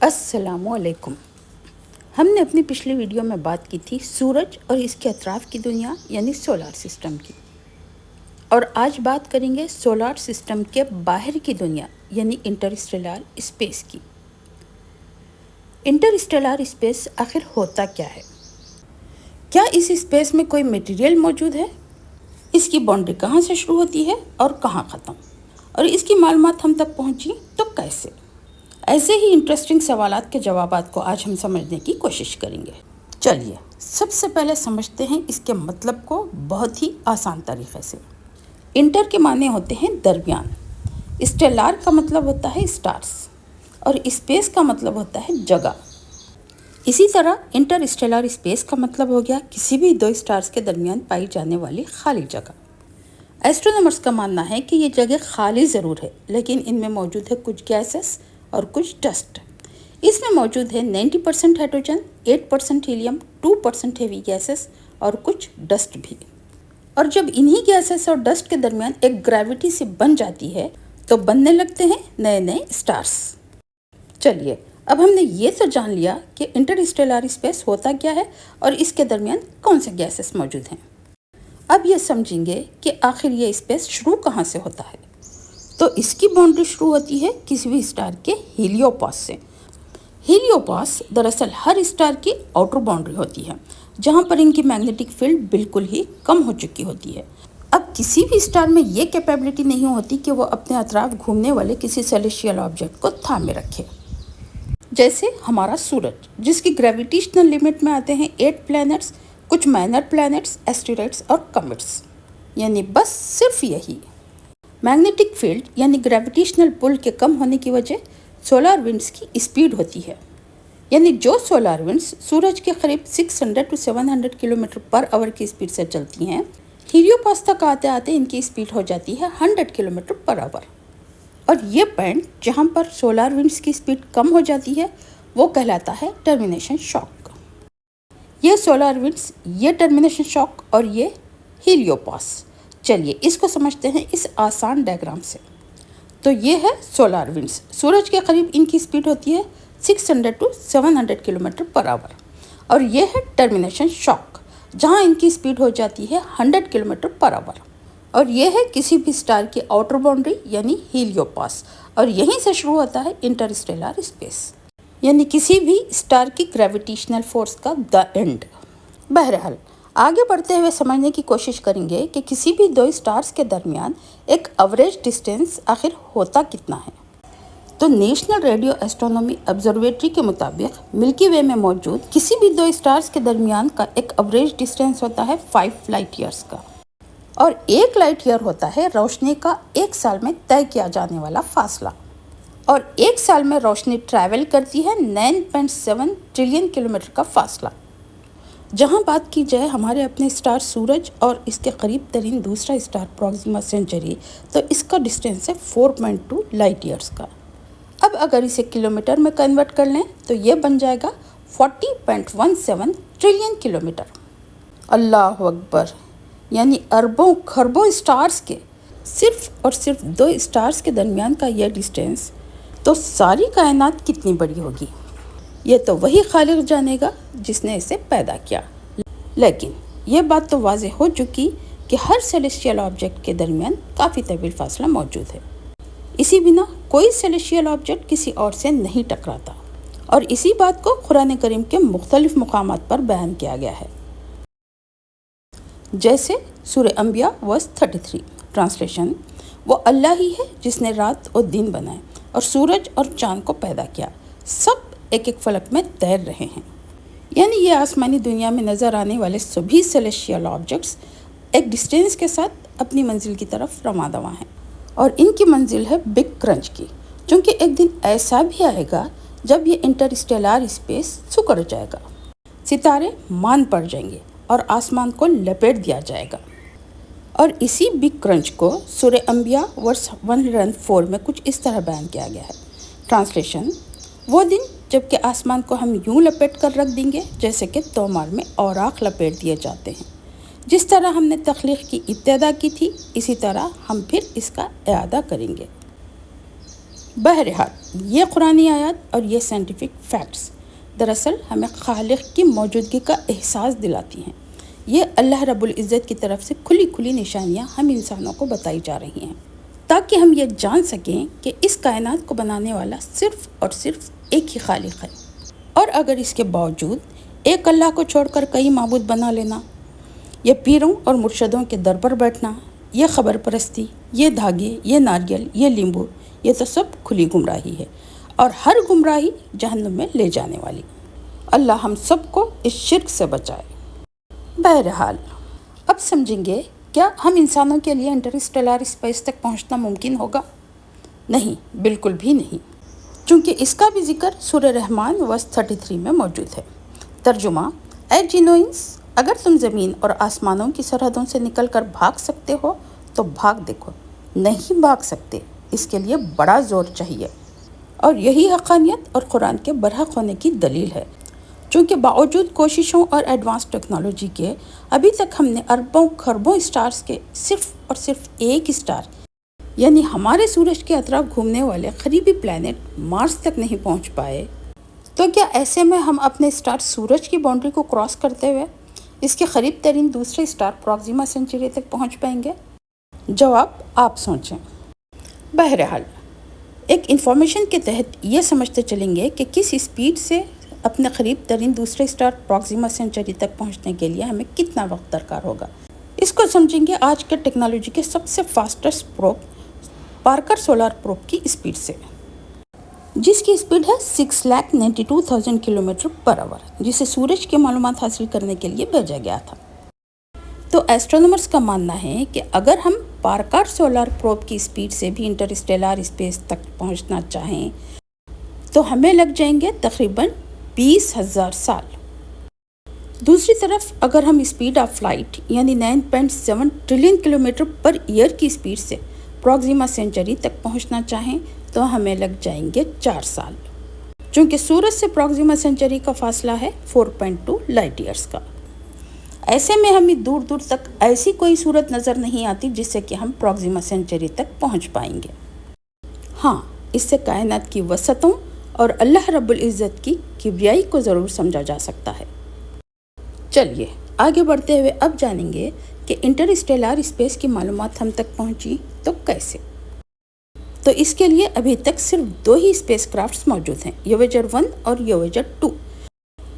السلام علیکم۔ ہم نے اپنی پچھلی ویڈیو میں بات کی تھی سورج اور اس کے اطراف کی دنیا یعنی سولار سسٹم کی، اور آج بات کریں گے سولار سسٹم کے باہر کی دنیا یعنی انٹرسٹیلر اسپیس کی۔ انٹرسٹیلر اسپیس آخر ہوتا کیا ہے؟ کیا اس اسپیس میں کوئی میٹیریل موجود ہے؟ اس کی باؤنڈری کہاں سے شروع ہوتی ہے اور کہاں ختم؟ اور اس کی معلومات ہم تک پہنچی تو کیسے؟ ایسے ہی انٹرسٹنگ سوالات کے جوابات کو آج ہم سمجھنے کی کوشش کریں گے۔ چلیے سب سے پہلے سمجھتے ہیں اس کے مطلب کو بہت ہی آسان طریقے سے۔ انٹر کے معنی ہوتے ہیں درمیان، اسٹیلار کا مطلب ہوتا ہے اسٹارز، اور اسپیس کا مطلب ہوتا ہے جگہ۔ اسی طرح انٹر اسٹیلر اسپیس کا مطلب ہو گیا کسی بھی دو اسٹارز کے درمیان پائی جانے والی خالی جگہ۔ ایسٹرونامرز کا ماننا ہے کہ یہ جگہ خالی ضرور ہے، لیکن ان میں موجود ہے کچھ گیسز اور کچھ ڈسٹ۔ اس میں موجود ہے 90% ہائیڈروجن، 8% ہیلیم، 2% ہیوی گیسز اور کچھ ڈسٹ بھی۔ اور جب انہی گیسز اور ڈسٹ کے درمیان ایک گریوٹی سے بن جاتی ہے تو بننے لگتے ہیں نئے نئے اسٹارز۔ چلیے اب ہم نے یہ تو جان لیا کہ انٹرسٹیلر اسپیس ہوتا کیا ہے اور اس کے درمیان کون سے گیسز موجود ہیں۔ اب یہ سمجھیں گے کہ آخر یہ اسپیس شروع کہاں سے ہوتا ہے۔ تو اس کی باؤنڈری شروع ہوتی ہے کسی بھی اسٹار کے ہیلیوپاس سے۔ ہیلیوپاس دراصل ہر اسٹار کی آؤٹر باؤنڈری ہوتی ہے، جہاں پر ان کی میگنیٹک فیلڈ بالکل ہی کم ہو چکی ہوتی ہے۔ اب کسی بھی اسٹار میں یہ کیپیبلٹی نہیں ہوتی کہ وہ اپنے اطراف گھومنے والے کسی سیلیشیل آبجیکٹ کو تھامے رکھے، جیسے ہمارا سورج، جس کی گریویٹیشنل لمٹ میں آتے ہیں 8 پلینٹس، کچھ مائنر پلینٹس، ایسٹیرائڈز اور کمیٹس، یعنی بس صرف یہی۔ میگنیٹک فیلڈ یعنی گریویٹیشنل پل کے کم ہونے کی وجہ سولار ونڈز کی اسپیڈ ہوتی ہے، یعنی جو سولار ونڈز سورج کے قریب 600 to 700 کلومیٹر پر آور کی اسپیڈ سے چلتی ہیں، ہیلیوپاس تک آتے آتے ان کی اسپیڈ ہو جاتی ہے 100 کلومیٹر پر آور۔ اور یہ پوائنٹ جہاں پر سولار ونڈز کی اسپیڈ کم ہو جاتی ہے وہ کہلاتا ہے ٹرمینیشن شاک۔ یہ سولار ونڈز، یہ ٹرمینیشن شاک اور یہ ہیلیوپاس۔ چلیے اس کو سمجھتے ہیں اس آسان ڈائیگرام سے۔ تو یہ ہے سولار ونڈز، سورج کے قریب ان کی اسپیڈ ہوتی ہے 600 to 700 کلومیٹر پر آور، اور یہ ہے ٹرمینیشن شاک، جہاں ان کی اسپیڈ ہو جاتی ہے 100 کلومیٹر پر آور، اور یہ ہے کسی بھی اسٹار کی آؤٹر باؤنڈری یعنی ہیلیوپاس، اور یہیں سے شروع ہوتا ہے انٹرسٹیلر اسپیس، یعنی کسی بھی اسٹار کی گریویٹیشنل فورس کا دا اینڈ۔ بہرحال آگے بڑھتے ہوئے سمجھنے کی کوشش کریں گے کہ کسی بھی دو اسٹارز کے درمیان ایک ایوریج ڈسٹینس آخر ہوتا کتنا ہے۔ تو نیشنل ریڈیو ایسٹرونومی آبزرویٹری کے مطابق ملکی وے میں موجود کسی بھی دو اسٹارز کے درمیان کا ایک ایوریج ڈسٹینس ہوتا ہے 5 لائٹ ایئرز کا، اور 1 لائٹ ایئر ہوتا ہے روشنی کا 1 سال میں طے کیا جانے والا فاصلہ، اور 1 سال میں روشنی ٹریول کرتی ہے 9.7 ٹریلین کلومیٹر کا فاصلہ۔ جہاں بات کی جائے ہمارے اپنے اسٹار سورج اور اس کے قریب ترین دوسرا اسٹار پروکسیما سینچری، تو اس کا ڈسٹینس ہے 4.2 لائٹ ایئرز کا۔ اب اگر اسے کلومیٹر میں کنورٹ کر لیں تو یہ بن جائے گا 40.17 ٹریلین کلومیٹر۔ اللہ اکبر! یعنی اربوں کھربوں اسٹارز کے صرف اور صرف دو اسٹارز کے درمیان کا یہ ڈسٹینس، تو ساری کائنات کتنی بڑی ہوگی یہ تو وہی خالق جانے گا جس نے اسے پیدا کیا۔ لیکن یہ بات تو واضح ہو چکی کہ ہر سیلیشیل آبجیکٹ کے درمیان کافی طویل فاصلہ موجود ہے، اسی بنا کوئی سیلیشیل آبجیکٹ کسی اور سے نہیں ٹکراتا، اور اسی بات کو قرآن کریم کے مختلف مقامات پر بیان کیا گیا ہے، جیسے سورہ انبیاء ورس 33۔ ٹرانسلیشن: وہ اللہ ہی ہے جس نے رات اور دن بنائے اور سورج اور چاند کو پیدا کیا، سب ایک ایک فلک میں تیر رہے ہیں۔ یعنی یہ آسمانی دنیا میں نظر آنے والے سبھی سیلیشیل آبجیکٹس ایک ڈسٹینس کے ساتھ اپنی منزل کی طرف رواں دواں ہیں، اور ان کی منزل ہے بگ کرنچ کی، چونکہ ایک دن ایسا بھی آئے گا جب یہ انٹرسٹیلر اسپیس سکڑ جائے گا، ستارے مان پڑ جائیں گے اور آسمان کو لپیٹ دیا جائے گا۔ اور اسی بگ کرنچ کو سورہ انبیاء ورس 104 میں کچھ اس طرح بیان کیا گیا ہے۔ ٹرانسلیشن: وہ دن جب کہ آسمان کو ہم یوں لپیٹ کر رکھ دیں گے جیسے کہ تومار میں اوراق لپیٹ دیے جاتے ہیں۔ جس طرح ہم نے تخلیق کی ابتدا کی تھی، اسی طرح ہم پھر اس کا اعادہ کریں گے۔ بہرحال یہ قرآنی آیات اور یہ سائنٹیفک فیکٹس دراصل ہمیں خالق کی موجودگی کا احساس دلاتی ہیں۔ یہ اللہ رب العزت کی طرف سے کھلی کھلی نشانیاں ہم انسانوں کو بتائی جا رہی ہیں تاکہ ہم یہ جان سکیں کہ اس کائنات کو بنانے والا صرف اور صرف ایک ہی خالق ہے، اور اگر اس کے باوجود ایک اللہ کو چھوڑ کر کئی معبود بنا لینا، یہ پیروں اور مرشدوں کے در پر بیٹھنا، یہ خبر پرستی، یہ دھاگے، یہ ناریل، یہ لیمبو، یہ تو سب کھلی گمراہی ہے، اور ہر گمراہی جہنم میں لے جانے والی۔ اللہ ہم سب کو اس شرک سے بچائے۔ بہرحال اب سمجھیں گے، کیا ہم انسانوں کے لیے انٹرسٹیلر اسپیس تک پہنچنا ممکن ہوگا؟ نہیں، بالکل بھی نہیں، چونکہ اس کا بھی ذکر سورہ رحمان ورس 33 میں موجود ہے۔ ترجمہ: اے جنوئنس، اگر تم زمین اور آسمانوں کی سرحدوں سے نکل کر بھاگ سکتے ہو تو بھاگ دیکھو۔ نہیں بھاگ سکتے، اس کے لیے بڑا زور چاہیے، اور یہی حقانیت اور قرآن کے برحق ہونے کی دلیل ہے، چونکہ باوجود کوششوں اور ایڈوانس ٹیکنالوجی کے ابھی تک ہم نے اربوں خربوں اسٹارز کے صرف اور صرف ایک اسٹار یعنی ہمارے سورج کے اطراف گھومنے والے قریبی پلانٹ مارس تک نہیں پہنچ پائے، تو کیا ایسے میں ہم اپنے اسٹار سورج کی باؤنڈری کو کراس کرتے ہوئے اس کے قریب ترین دوسرے اسٹار پراکسیما سینچری تک پہنچ پائیں گے؟ جواب آپ سوچیں۔ بہرحال ایک انفارمیشن کے تحت یہ سمجھتے چلیں گے کہ کس اسپیڈ سے اپنے قریب ترین دوسرے اسٹار پراکسیما سینچری تک پہنچنے کے لیے ہمیں کتنا وقت درکار ہوگا۔ اس کو سمجھیں گے آج کے ٹیکنالوجی کے سب سے fastest probe Parker Solar Probe کی اسپیڈ سے، جس کی اسپیڈ ہے 6,92,000 کلومیٹر پر آور، جسے سورج کی معلومات حاصل کرنے کے لیے بھیجا گیا تھا۔ تو ایسٹرونومرز کا ماننا ہے کہ اگر ہم پارکر سولار پروب کی اسپیڈ سے بھی انٹرسٹیلر اسپیس تک پہنچنا چاہیں تو ہمیں لگ جائیں گے تقریباً 20,000 سال۔ دوسری طرف اگر ہم اسپیڈ آف لائٹ یعنی 9.7 ٹریلین کلومیٹر پر ایئر کی اسپیڈ سے پراکسیما سینچری تک پہنچنا چاہیں تو ہمیں لگ جائیں گے 4 سال، چونکہ سورج سے پراکسیما سینچری کا فاصلہ ہے 4.2 لائٹ ایئرز کا۔ ایسے میں ہمیں دور دور تک ایسی کوئی صورت نظر نہیں آتی جس سے کہ ہم پراکسیما سینچری تک پہنچ پائیں گے۔ ہاں، اس سے کائنات کی وسعتوں اور اللہ رب العزت کی کبریائی کو ضرور سمجھا جا سکتا ہے۔ چلیے آگے بڑھتے ہوئے اب جانیں گے کہ انٹرسٹیلر اسپیس کی معلومات ہم تک پہنچی تو کیسے۔ تو اس کے لیے ابھی تک صرف 2 ہی اسپیس کرافٹس موجود ہیں، وویجر 1 اور وویجر 2،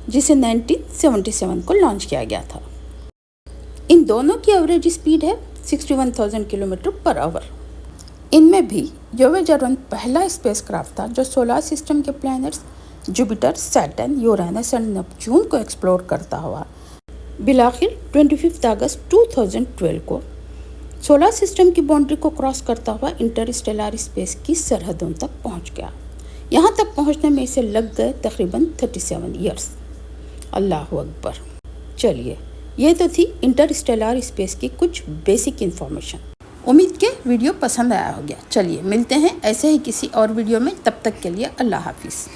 جسے 1977 کو لانچ کیا گیا تھا۔ ان دونوں کی ایوریج اسپیڈ ہے 61,000 کلومیٹر پر آور۔ ان میں بھی وویجر 1 پہلا اسپیس کرافٹ تھا جو سولار سسٹم کے پلانٹس جوپیٹر، سیٹرن، یورینس اور نیپچون کو ایکسپلور کرتا ہوا بالآخر 25 اگست 2012 کو سولار سسٹم کی باؤنڈری کو کراس کرتا ہوا انٹرسٹیلر اسپیس کی سرحدوں تک پہنچ گیا۔ یہاں تک پہنچنے میں اسے لگ گئے تقریباً 37 ایئرس۔ اللہ اکبر۔ چلیے، یہ تو تھی انٹرسٹیلر اسپیس کی کچھ بیسک انفارمیشن۔ امید کہ ویڈیو پسند آیا ہوگا۔ چلیے ملتے ہیں ایسے ہی کسی اور ویڈیو میں، تب تک کے لیے اللہ حافظ۔